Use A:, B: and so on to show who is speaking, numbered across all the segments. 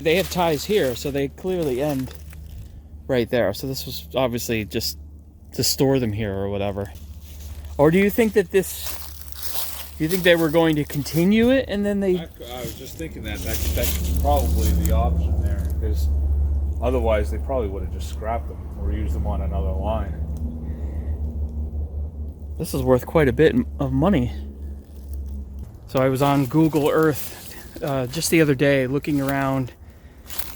A: they have ties here, so they clearly end right there. So this was obviously just to store them here or whatever. Or do you think that this... Do you think they were going to continue it and then they...
B: I was just thinking that's probably the option there, because otherwise they probably would have just scrapped them or used them on another line.
A: This is worth quite a bit of money. So I was on Google Earth just the other day looking around,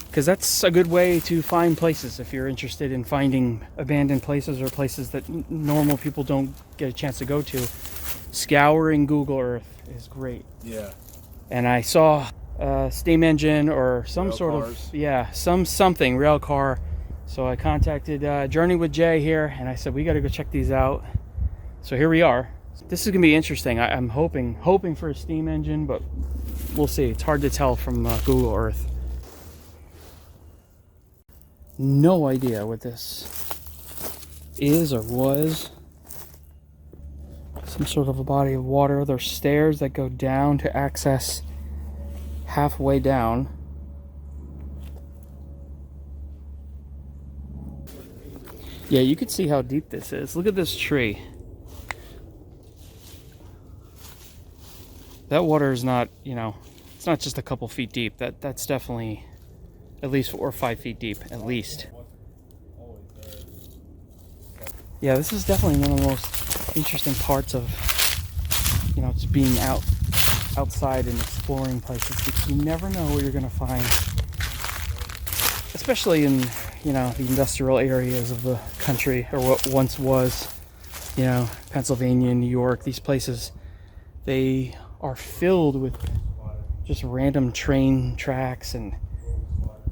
A: because that's a good way to find places if you're interested in finding abandoned places or places that normal people don't get a chance to go to. Scouring Google Earth is great.
B: Yeah.
A: And I saw a steam engine or some
B: Rail
A: sort
B: cars.
A: of, yeah, something, rail car. So I contacted Journey with Jay here, and I said, we got to go check these out. So here we are. This is going to be interesting. I'm hoping for a steam engine, but we'll see. It's hard to tell from Google Earth. No idea what this is or was. Some sort of a body of water. There's stairs that go down to access halfway down. Yeah, you can see how deep this is. Look at this tree. That water is not, it's not just a couple feet deep. That's definitely at least 4 or 5 feet deep, at least. Yeah, this is definitely one of the most interesting parts of, just being outside and exploring places, because you never know what you're going to find, especially in, the industrial areas of the country, or what once was, Pennsylvania, New York. These places, they are filled with just random train tracks and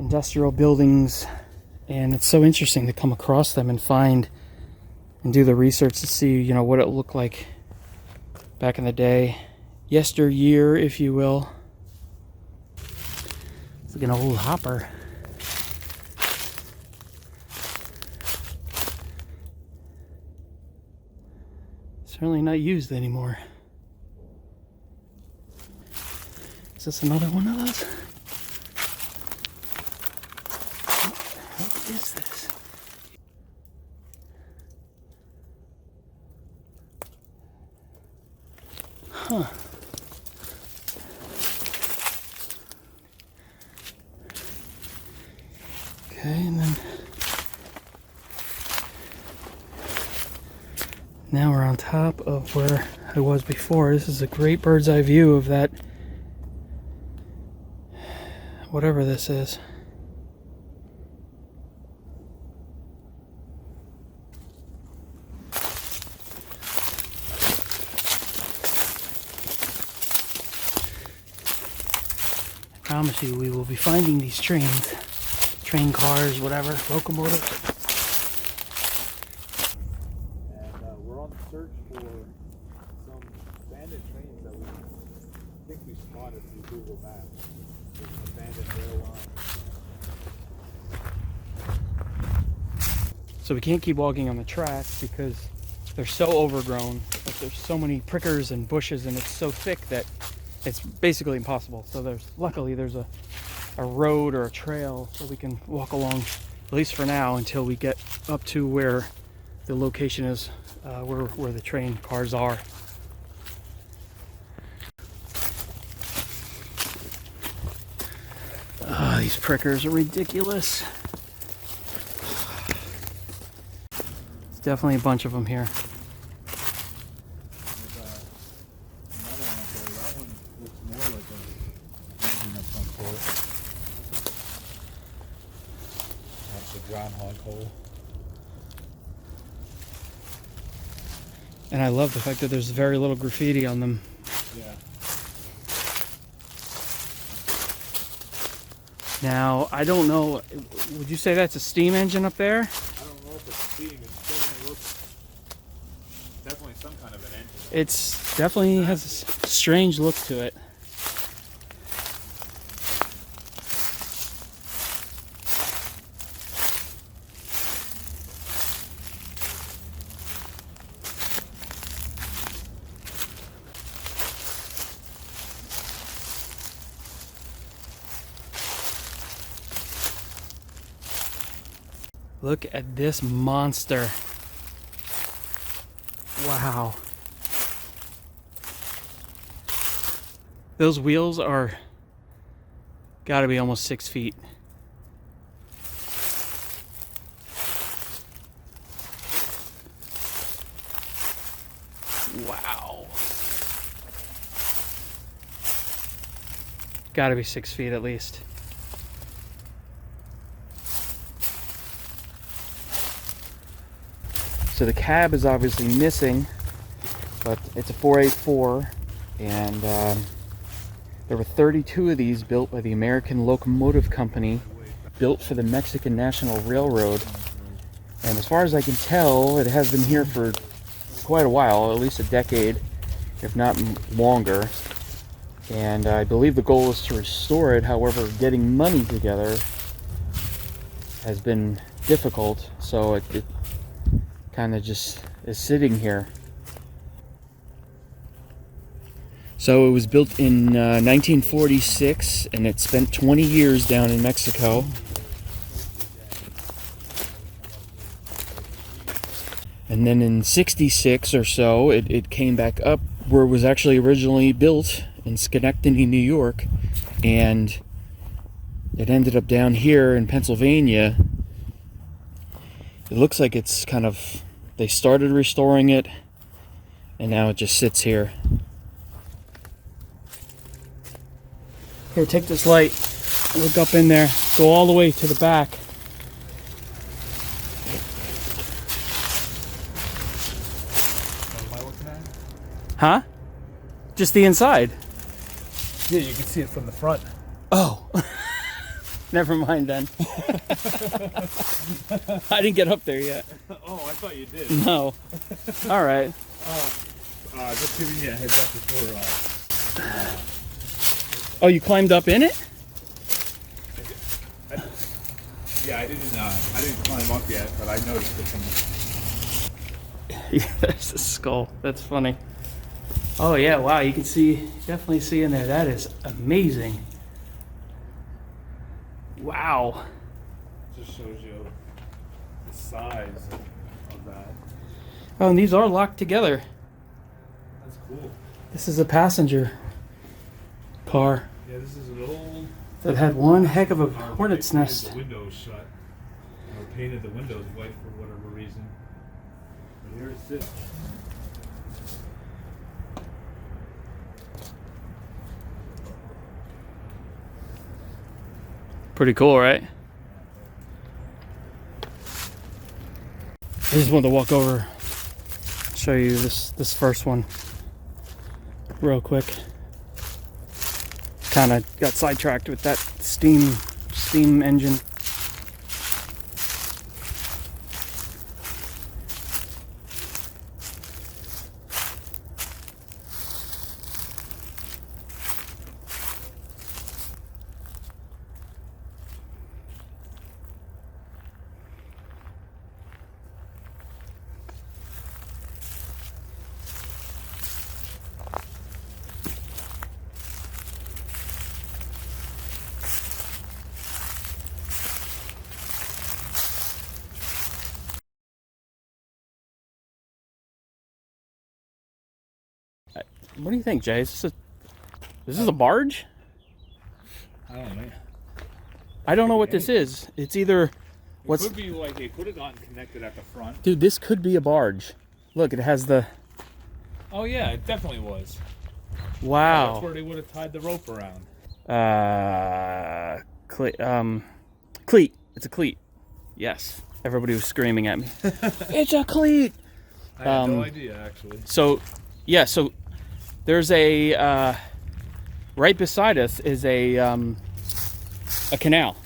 A: industrial buildings, and it's so interesting to come across them and find and do the research to see, what it looked like back in the day, yesteryear, if you will. It's like an old hopper. Certainly not used anymore. Is this another one of those? What is this? Huh. Okay, and then now we're on top of where I was before. This is a great bird's eye view of that, whatever this is. I promise you, we will be finding these trains, train cars, whatever, locomotives.
B: And we're on the search for some abandoned trains that we think we spotted through Google Maps. There's an abandoned rail line.
A: So we can't keep walking on the tracks because they're so overgrown. Like, there's so many prickers and bushes, and it's so thick that it's basically impossible. So luckily there's a road or a trail so we can walk along, at least for now, until we get up to where the location is, where the train cars are. These prickers are ridiculous. There's definitely a bunch of them here.
B: Groundhog hole.
A: And I love the fact that there's very little graffiti on them.
B: Yeah.
A: Now, I don't know, would you say that's a steam engine up there?
B: I don't know if it's steam. It definitely looks definitely some kind of an engine.
A: It's definitely has a strange look to it. Look at this monster. Wow. Those wheels are gotta be almost 6 feet. Wow. Gotta be 6 feet at least. So the cab is obviously missing, but it's a 484, and there were 32 of these built by the American Locomotive Company, built for the Mexican National Railroad. And as far as I can tell, it has been here for quite a while, at least a decade, if not longer. And I believe the goal is to restore it. However, getting money together has been difficult, so it kind of just is sitting here. So it was built in 1946, and it spent 20 years down in Mexico. And then in 66 or so, it came back up where it was actually originally built in Schenectady, New York, and it ended up down here in Pennsylvania. It looks like it's kind of, they started restoring it, and now it just sits here. Here, take this light, look up in there, go all the way to the back.
B: Am I looking at it?
A: Huh? Just the inside.
B: Yeah, you can see it from the front.
A: Oh. Never mind then. I didn't get up there yet.
B: Oh, I thought you did.
A: No. All right.
B: Just giving you a heads up before.
A: Oh, you climbed up in it?
B: Yeah, I didn't climb up yet, but I noticed it from
A: Yeah, there's a skull. That's funny. Oh yeah, wow, you can see, definitely see in there. That is amazing. Wow.
B: just shows you the size of that.
A: Oh, and these are locked together.
B: That's cool.
A: This is a passenger car
B: Yeah, this is an old.
A: that had one heck of a
B: car, but
A: hornet's
B: they painted
A: nest.
B: The windows shut. Or painted the windows white for whatever reason. But here it sits.
A: Pretty cool, right? I just wanted to walk over, show you this first one real quick. Kind of got sidetracked with that steam engine. What do you think, Jay? Is this a barge?
B: I don't know.
A: I don't know what this is. It's either
B: It could be like they could have gotten connected at the front.
A: Dude, this could be a barge. Look, it has the
B: Oh yeah, it definitely was.
A: wow.
B: That's where they would have tied the rope around.
A: Cleat. It's a cleat. Yes. Everybody was screaming at me. It's a cleat.
B: I had no idea actually.
A: So, yeah. So there's a right beside us is a canal.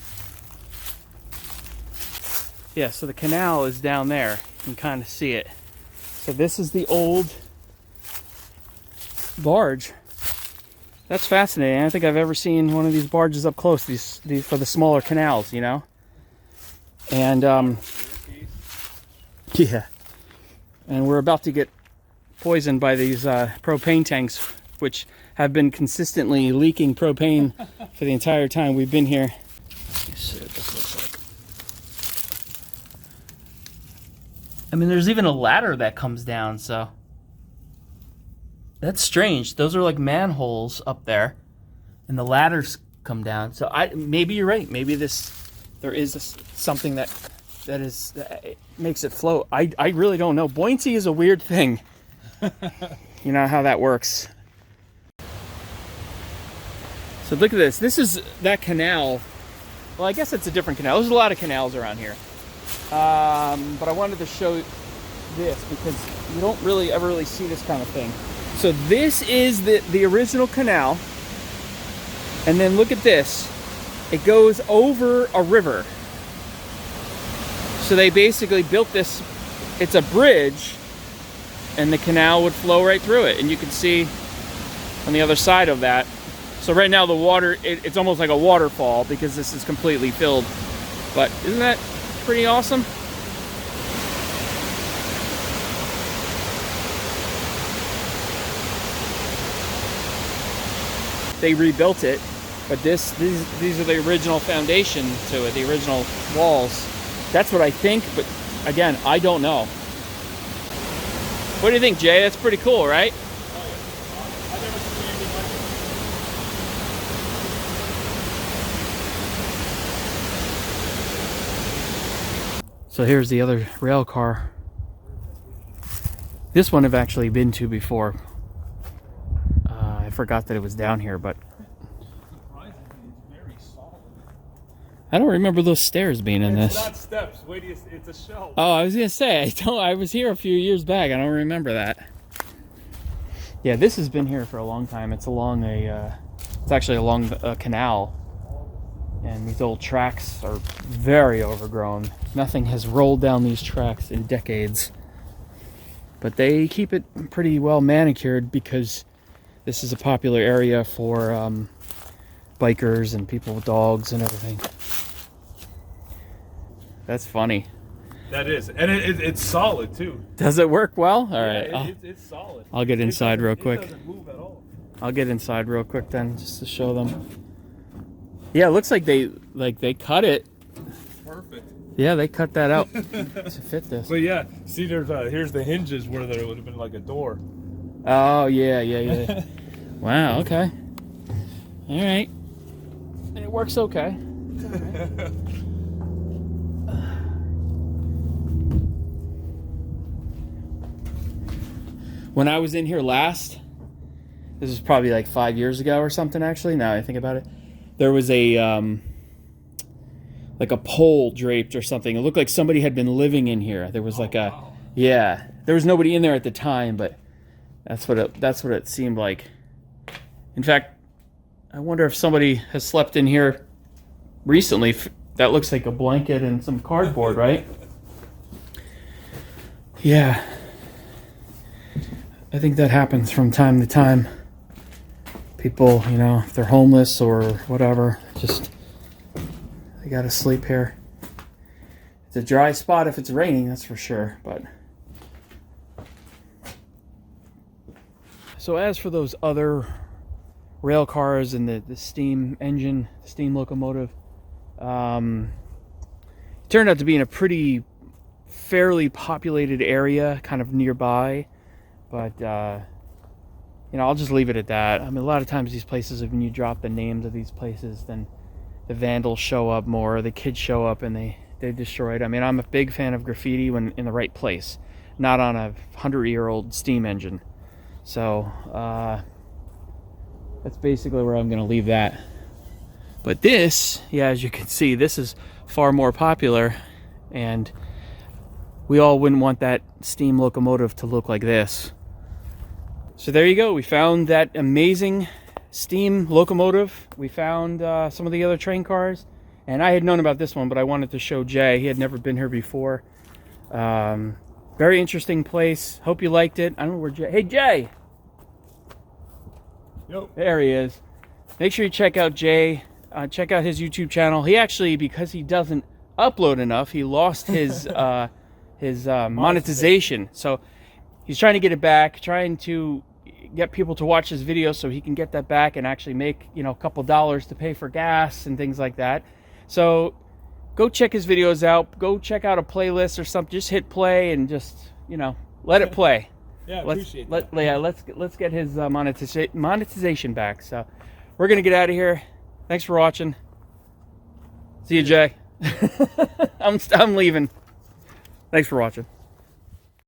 A: Yeah. So the canal is down there. You can kind of see it. So this is the old barge. That's fascinating. I don't think I've ever seen one of these barges up close. These for the smaller canals, you know. And yeah. And we're about to get poisoned by these propane tanks, which have been consistently leaking propane for the entire time we've been here. Let's see what this looks like. I mean, there's even a ladder that comes down, so that's strange. Those are like manholes up there, and the ladders come down. So maybe you're right. Maybe there is something that makes it float. I really don't know. Buoyancy is a weird thing. You know how that works. So look at this. This is that canal. Well, I guess it's a different canal. There's a lot of canals around here. But I wanted to show this because you don't ever really see this kind of thing. So this is the original canal. And then look at this. It goes over a river. So they basically built this, it's a bridge, and the canal would flow right through it. And you can see on the other side of that. So right now the water, it's almost like a waterfall because this is completely filled. But isn't that pretty awesome? They rebuilt it, but these are the original foundation to it, the original walls. That's what I think, but again, I don't know. What do you think, Jay? That's pretty cool, right? So here's the other rail car. This one I've actually been to before. I forgot that it was down here, but I don't remember those stairs being in this.
B: It's not steps. Wait, it's a shelf.
A: Oh, I was gonna say I was here a few years back. I don't remember that. Yeah, this has been here for a long time. It's along it's actually along a canal, and these old tracks are very overgrown. Nothing has rolled down these tracks in decades, but they keep it pretty well manicured because this is a popular area for bikers and people with dogs and everything. That's funny.
B: That is, and it's solid too.
A: Does it work well? All right,
B: it's solid.
A: I'll get inside real quick.
B: It doesn't move at all.
A: I'll get inside real quick then, just to show them. Yeah, it looks like they cut it.
B: Perfect.
A: Yeah, they cut that out to fit this.
B: But yeah, see, here's the hinges where there would have been like a door.
A: Oh yeah. Wow. Okay. All right. It works okay. It's all right. When I was in here last, this was probably like 5 years ago or something, actually, now I think about it, there was a like a pole draped or something. It looked like somebody had been living in here. There was like
B: wow.
A: Yeah, there was nobody in there at the time, but that's what it seemed like. In fact, I wonder if somebody has slept in here recently. That looks like a blanket and some cardboard, right? Yeah. I think that happens from time to time. People, if they're homeless or whatever, they gotta sleep here. It's a dry spot if it's raining, that's for sure, but. So as for those other rail cars and the steam engine, steam locomotive, it turned out to be in a fairly populated area, kind of nearby. But, I'll just leave it at that. I mean, a lot of times these places, when you drop the names of these places, then the vandals show up more, the kids show up and they destroy it. I mean, I'm a big fan of graffiti when in the right place, not on a 100-year-old steam engine. So, that's basically where I'm going to leave that. But this, yeah, as you can see, this is far more popular, and we all wouldn't want that steam locomotive to look like this. So there you go. We found that amazing steam locomotive. We found some of the other train cars. And I had known about this one, but I wanted to show Jay. He had never been here before. Very interesting place. Hope you liked it. I don't know where Jay... Hey, Jay!
B: Yo.
A: There he is. Make sure you check out Jay. Check out his YouTube channel. He actually, because he doesn't upload enough, he lost his monetization. So he's trying to get it back, trying to get people to watch his videos so he can get that back and actually make, a couple dollars to pay for gas and things like that. So go check his videos out. Go check out a playlist or something. Just hit play and just, you know, let it play.
B: Yeah, appreciate that.
A: Let's get his monetization back. So we're gonna get out of here. Thanks for watching. See you, Jay. I'm leaving. Thanks for watching.